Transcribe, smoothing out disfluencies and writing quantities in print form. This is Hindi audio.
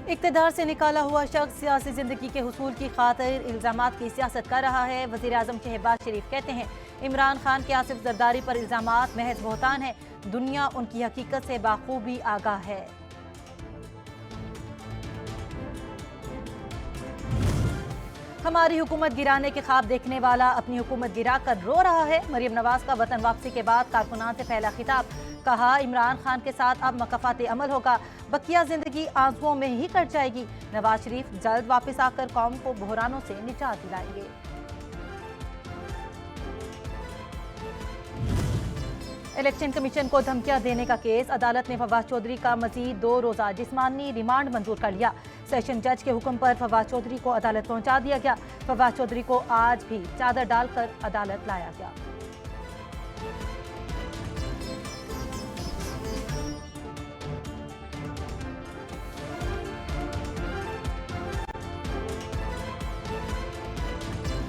इक़्तिदार से निकाला हुआ शख्स सियासी जिंदगी के हुसूल की खातिर इल्जामात की सियासत कर रहा है। वज़ीर आज़म शहबाज शरीफ कहते हैं इमरान खान के आसिफ जरदारी पर इल्जामात महज बहतान है। दुनिया उनकी हकीकत से बाखूबी आगाह है। हमारी हुकूमत गिराने के ख्वाब देखने वाला अपनी हुकूमत गिरा कर रो रहा है। मरीम नवाज का वतन वापसी के बाद कारकुनान से फैला खिताब। कहा इमरान खान के साथ अब मकफात अमल होगा, बकिया जिंदगी आंसुओं में ही कट जाएगी। नवाज शरीफ जल्द वापस आकर कौम को बहरानों से निजात दिलाएंगे। इलेक्शन कमीशन को धमकियां देने का केस। अदालत ने फवाद चौधरी का मजीद 2 रोजा जिस्मानी रिमांड मंजूर कर लिया। सेशन जज के हुक्म पर फवाद चौधरी को अदालत पहुंचा दिया गया। फवाद चौधरी को आज भी चादर डालकर अदालत लाया गया।